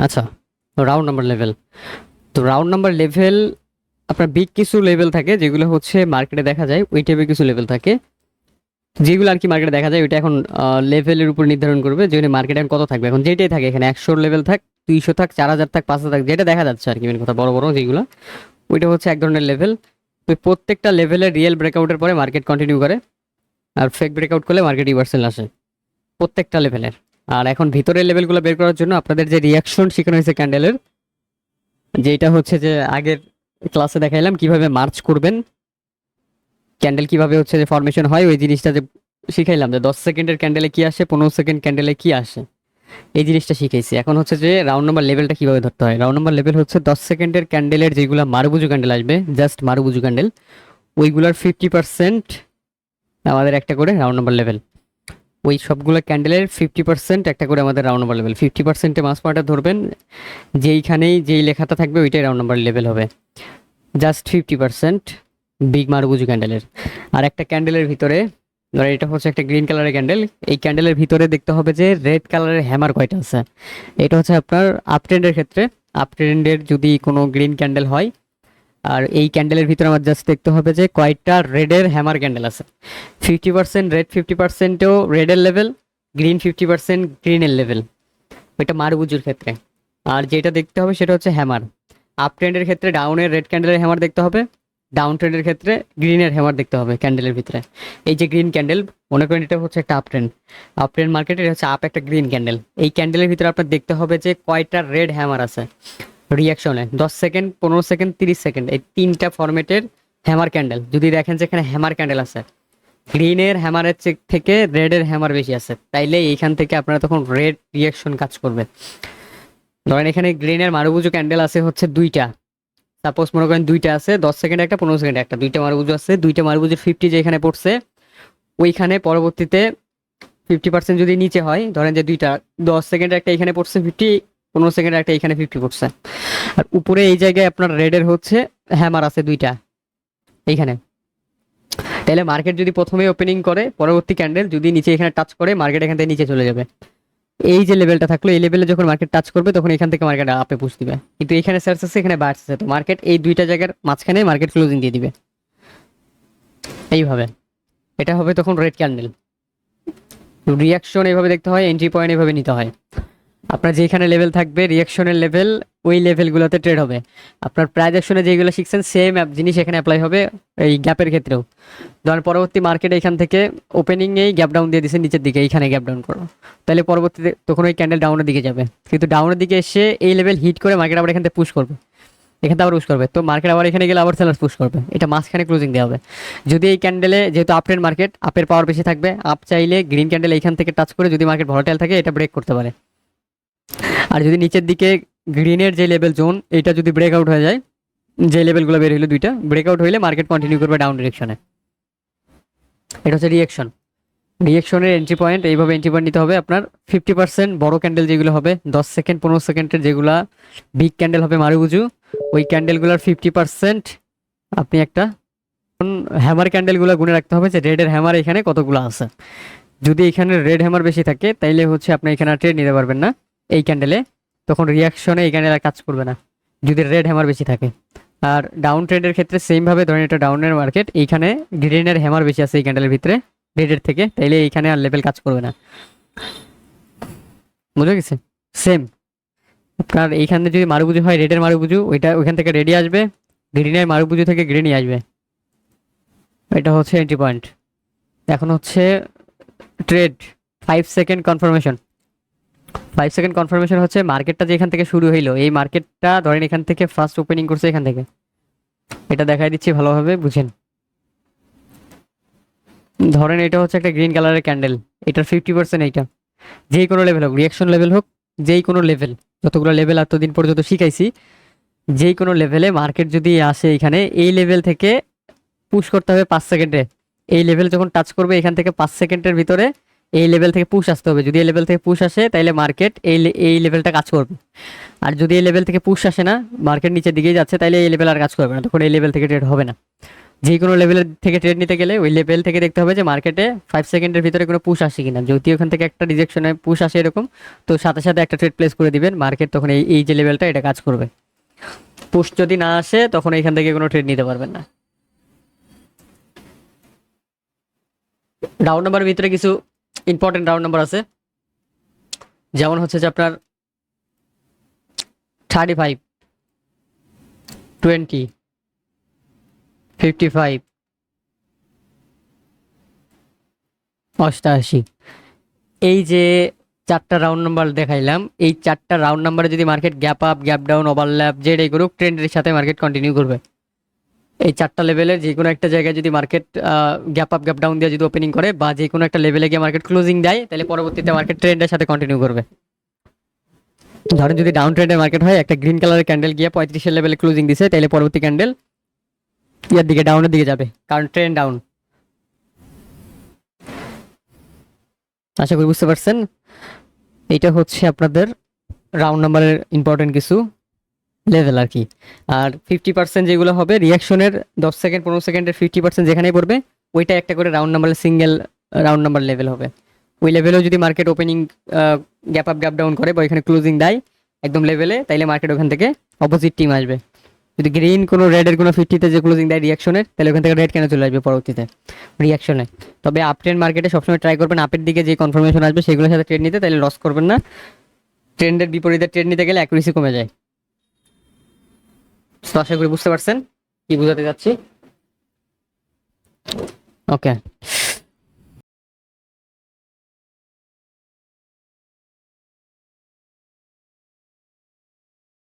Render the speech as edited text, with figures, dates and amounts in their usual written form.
আচ্ছা, round number level. তো round number level আপনার বিগ কিছু লেভেল থাকে যেগুলো হচ্ছে মার্কেটে দেখা যায়, ওই টাইপের কিছু লেভেল থাকে যেগুলো আর কি মার্কেটে দেখা যায়। ওইটা এখন লেভেলের উপর নির্ধারণ করবে যে মার্কেটে এখন কত থাকবে। এখন যেটাই থাকে এখানে 100 লেভেল থাক, 200 থাক, 4000 থাক, 5000 থাক, যেটা দেখা যাচ্ছে আর কি মেন কথা বড় বড় যেগুলো, ওইটা হচ্ছে এক ধরনের লেভেল। ওই প্রত্যেকটা লেভেলের রিয়েল ব্রেকআউটের পরে মার্কেট কন্টিনিউ করে, আর ফেক ব্রেকআউট করলে মার্কেট রিভার্সাল আসে প্রত্যেকটা লেভেলের। আর এখন ভিতরের লেভেলগুলো বের করার জন্য আপনাদের যে রিয়াকশন শেখানো হয়েছে ক্যান্ডেলের, যেটা হচ্ছে যে আগের ক্লাসে দেখাইলাম কিভাবে মার্চ করবেন, ক্যান্ডেল কিভাবে হচ্ছে যে ফরমেশন হয়, ওই জিনিসটা যে শিখাইলাম যে 10 সেকেন্ডের ক্যান্ডেলে কি আসে, 15 সেকেন্ড ক্যান্ডেলে কি আসে, এই জিনিসটা শিখাইছি। এখন হচ্ছে যে রাউন্ড নাম্বার লেভেলটা কিভাবে ধরতে হয়। রাউন্ড নাম্বার লেভেল হচ্ছে 10 সেকেন্ডের ক্যান্ডেলের যেগুলো মারুবুজু ক্যান্ডেল আসবে, জাস্ট মারুবুজু ক্যান্ডেল, ওইগুলোর 50% আমাদের একটা করে রাউন্ড নাম্বার লেভেল। ওই সবগুলো ক্যান্ডেলের 50% একটা করে আমাদের রাউন্ড নাম্বার লেভেল। 50%-এ মাস পাওয়াটা ধরবেন, যেইখানেই যেই লেখাটা থাকবে ওইটাই রাউন্ড নাম্বার লেভেল হবে। জাস্ট 50% বিগ মারুবুজু ক্যান্ডেলের। আর একটা ক্যান্ডেলের ভিতরে, ধর এটা হচ্ছে একটা গ্রিন কালারের ক্যান্ডেল, এই ক্যান্ডেলের ভিতরে দেখতে হবে যে রেড কালারের হ্যামার কয়টা আছে। এটা হচ্ছে আপনার আপ ট্রেন্ডের ক্ষেত্রে, আপ ট্রেন্ডের যদি কোনো গ্রিন ক্যান্ডেল হয়, আর এই ক্যান্ডেলের ভিতরে আমার জাস্ট দেখতে হবে যে কয়টা রেডের হ্যামার ক্যান্ডেল আছে। 50% রেড, 50%ও রেডের লেভেল, গ্রিন 50% গ্রিনের লেভেল, ওইটা মারুবুজুর ক্ষেত্রে। আর যেটা দেখতে হবে সেটা হচ্ছে হ্যামার। আপ ট্রেন্ডের ক্ষেত্রে ডাউনের রেড ক্যান্ডেলের হ্যামার দেখতে হবে, ডাউন ট্রেন্ডের ক্ষেত্রে গ্রিনের হ্যামার দেখতে হবে ক্যান্ডেলের ভিতরে। এই যে গ্রিন ক্যান্ডেল, মনে করেন এটা হচ্ছে একটা আপ ট্রেন্ড, আপ ট্রেন্ড মার্কেটে হচ্ছে আপ একটা গ্রিন ক্যান্ডেল, এই ক্যান্ডেলের ভিতরে আপনার দেখতে হবে যে কয়টা রেড হ্যামার আছে রিয়াকশনে। 10 সেকেন্ড, 15 সেকেন্ড, 30 সেকেন্ড, এই তিনটা ফরম্যাটের হ্যামার ক্যান্ডেল যদি দেখেন যে এখানে হ্যামার ক্যান্ডেল আছে, গ্রিনের হ্যামারের থেকে রেডের হ্যামার বেশি আছে, তাইলে এইখান থেকে আপনারা তখন রেড রিয়াকশন কাজ করবে। ধরেন এখানে গ্রিনের মারুবুজু ক্যান্ডেল আছে হচ্ছে দুইটা, সাপোজ মনে করেন দুইটা আছে, 10 সেকেন্ড একটা, 15 সেকেন্ড একটা, দুইটা মারুবুজু আছে, দুইটা মারুবুজুর 50 যেখানে পড়ছে, ওইখানে পরবর্তীতে 50% যদি নিচে হয়, ধরেন যে দুইটা 10 সেকেন্ডের একটা এখানে পড়ছে 50, 15 সেকেন্ডের একটা এখানে 50 পড়ছে, আর উপরে এই জায়গায় আপনার রেডের হচ্ছে হ্যামার আছে দুইটা এইখানে। তাহলে মার্কেট যদি প্রথমে ওপেনিং করে, পরবর্তী ক্যান্ডেল যদি নিচে এখানে টাচ করে, মার্কেট এখান থেকে নিচে চলে যাবে। এই যে লেভেলটা থাকলো, এই লেভেলে যখন মার্কেট টাচ করবে তখন এখান থেকে মার্কেট আপে পুশ দিবে, কিন্তু এখানে সেলস আছে, এখানে বায়ার্স আছে, তো মার্কেট এই দুইটা জায়গার মাঝখানে মার্কেট ক্লোজিং দিয়ে দিবে এইভাবে। এটা হবে তখন রেড ক্যান্ডেল। রিয়াকশন এইভাবে দেখতে হয়, এন্ট্রি পয়েন্ট এইভাবে নিতে হয়। আপনার যেখানে লেভেল থাকবে রিয়াকশনের লেভেল, ওই লেভেলগুলোতে ট্রেড হবে। আপনার প্রাইস অ্যাকশনে যেগুলো শিখছেন সেম জিনিস এখানে অ্যাপ্লাই হবে এই গ্যাপের ক্ষেত্রেও। ধরেন পরবর্তী মার্কেট এখান থেকে ওপেনিংয়েই গ্যাপ ডাউন দিয়ে দিচ্ছে নিচের দিকে, এইখানে গ্যাপ ডাউন করো, তাহলে পরবর্তীতে তখন ওই ক্যান্ডেল ডাউনের দিকে যাবে, কিন্তু ডাউনের দিকে এসে এই লেভেল হিট করে মার্কেট আবার এখান থেকে পুশ করবে, এখান থেকে আবার পুশ করবে, তো মার্কেট আবার এখানে গেলে আবার সেলার্স পুশ করবে, এটা মাঝখানে ক্লোজিং দেওয়া হবে। যদি এই ক্যান্ডেলে, যেহেতু আপ ট্রেন্ড মার্কেট, আপের পাওয়ার বেশি থাকবে, আপ চাইলে গ্রিন ক্যান্ডেল এইখান থেকে টাচ করে যদি মার্কেট ভলাটাইল থাকে এটা ব্রেক করতে পারে। আর যদি নিচের দিকে গ্রিনের যে লেভেল জোন এটা যদি ব্রেকআউট হয়ে যায়, যে লেভেলগুলো বের হলো দুইটা ব্রেকআউট হইলে মার্কেট কন্টিনিউ করবে ডাউন ডিরেকশনে। এটা হচ্ছে রিয়েকশন। রিয়েকশনের এন্ট্রি পয়েন্ট, এইভাবে এন্ট্রি পয়েন্ট নিতে হবে আপনার। 50% বড় ক্যান্ডেল যেগুলো হবে, 10 সেকেন্ড, 15 সেকেন্ডের যেগুলা বিগ ক্যান্ডেল হবে মারুবুজু, ওই ক্যান্ডেলগুলোর 50% আপনি একটা হ্যামার ক্যান্ডেলগুলো গুনে রাখতে হবে যে রেডের হ্যামার এখানে কতগুলো আছে। যদি এখানে রেড হ্যামার বেশি থাকে তাইলে হচ্ছে আপনি এখানে ট্রেড নিতে পারবেন না এই ক্যান্ডেলে, তখন রিয়াকশনে এই ক্যান্ডেল আর কাজ করবে না যদি রেড হ্যামার বেশি থাকে। আর ডাউন ট্রেডের ক্ষেত্রে সেম ভাবে, ধরেন এটা ডাউনের মার্কেট, এইখানে গ্রিনের হ্যামার বেশি আছে এই ক্যান্ডেলের ভিতরে রেডের থেকে, তাইলে এইখানে আর লেভেল কাজ করবে না। বুঝে গেছে? সেম আপনার এইখানে যদি মারুবুজু হয়, রেডের মারুবুজু, ওইটা ওইখান থেকে রেডি আসবে, গ্রিনের মারুবুজু থেকে গ্রিনই আসবে। এটা হচ্ছে এন্ট্রি পয়েন্ট। এখন হচ্ছে trade 5 second confirmation. 5 second confirmation হচ্ছে মার্কেটটা যেখান থেকে শুরু হইলো, এই মার্কেটটা ধরেন এখান থেকে ফার্স্ট ওপেনিং করছে এখান থেকে, এটা দেখাই দিচ্ছি ভালোভাবে বুঝেন। ধরেন এটা হচ্ছে একটা গ্রিন কালারের ক্যান্ডেল, এটার 50% এইটা, যেই কোনো লেভেল হোক, রিয়াকশন লেভেল হোক, যেই কোনো লেভেল, যতগুলো লেভেল এতদিন পর্যন্ত শিখাইছি, যেই কোনো লেভেলে মার্কেট যদি আসে এখানে, এই লেভেল থেকে পুশ করতে হবে 5 সেকেন্ডে। এই লেভেল যখন টাচ করবে এখান থেকে 5 সেকেন্ডের ভিতরে এই লেভেল থেকে পুশ আসতে হবে। যদি এই লেভেল থেকে পুশ আসে তাহলে মার্কেট এই লেভেলটা কাজ করবে। আর যদি এই লেভেল থেকে পুশ আসে না, মার্কেট নিচের দিকেই যাচ্ছে, তাহলে এই লেভেল আর কাজ করবে না, তখন এই লেভেল থেকে ট্রেড হবে না। যে কোনো লেভেলের থেকে ট্রেড নিতে গেলে ওই লেভেল থেকে দেখতে হবে যে মার্কেটে 5 সেকেন্ডের ভিতরে কোনো পুশ আসে কিনা। যদি ওখান থেকে একটা রিজেকশনে পুশ আসে এরকম, তো সাথে সাথে একটা ট্রেড প্লেস করে দিবেন, মার্কেট তখন এই এই যে লেভেলটা এটা কাজ করবে। পুশ যদি না আসে তখন এখান থেকে কোনো ট্রেড নিতে পারবেন না। রাউন্ড নাম্বারের ভিতরে কিছু ইম্পর্টেন্ট রাউন্ড নাম্বার আছে, যেমন হচ্ছে যে আপনার 35, 20, 55, 88। এই যে চারটা রাউন্ড নাম্বার দেখাইলাম, এই চারটা রাউন্ড নাম্বারে যদি market gap up, gap down, overlap যেটাই করুক, ট্রেন্ডের সাথে মার্কেট কন্টিনিউ করবে। এই চারটা লেভেলের যে কোনো একটা জায়গায় যদি market gap up, gap down দিয়ে যদি ওপেনিং করে বা যে কোনো একটা লেভেলে গিয়ে মার্কেট ক্লোজিং দেয়, তাহলে পরবর্তীতে মার্কেট ট্রেন্ডের সাথে কন্টিনিউ করবে। ধরেন যদি ডাউন ট্রেন্ডের মার্কেট হয়, একটা গ্রিন কালারের ক্যান্ডেল গিয়ে 35-এর লেভেলে ক্লোজিং দিছে, তাহলে পরবর্তী ক্যান্ডেল ইয়ার দিকে, ডাউনের দিকে যাবে, কারণ ট্রেন্ড ডাউন। আশা করি বুঝতে পারছেন। এইটা হচ্ছে আপনাদের রাউন্ড নাম্বারের ইম্পর্টেন্ট কিছু লেভেল আর কি। আর 50% যেগুলো হবে রিয়াকশনের 10 সেকেন্ড 15 সেকেন্ডের 50% যেখানেই পড়বে, ওইটা একটা করে রাউন্ড নাম্বারের সিঙ্গেল রাউন্ড নাম্বার লেভেল হবে। ওই লেভেলেও যদি market opening gap up, gap down করে বা এখানে ক্লোজিং দেয় একদম লেভেলে, তাইলে মার্কেট ওখান থেকে অপোজিট টিম আসবে। যদি গ্রিন কোনো রেডের কোনো 50-তে যে ক্লোজিং দেয় রিয়াকশনের, তাহলে ওখান থেকে রেড কেন চলে আসবে পরবর্তীতে রিয়াকশনে। তবে আপ ট্রেন্ড মার্কেটে সবসময় ট্রাই করবেন আপের দিকে যে কনফার্মেশন আসবে সেগুলোর সাথে ট্রেড নিতে, তাহলে লস করবেন না। ট্রেন্ডের বিপরীতে ট্রেড নিতে গেলে অ্যাকুরেসি কমে যায়। তো আশা করি বুঝতে পারছেন কি বোঝাতে যাচ্ছি। ওকে।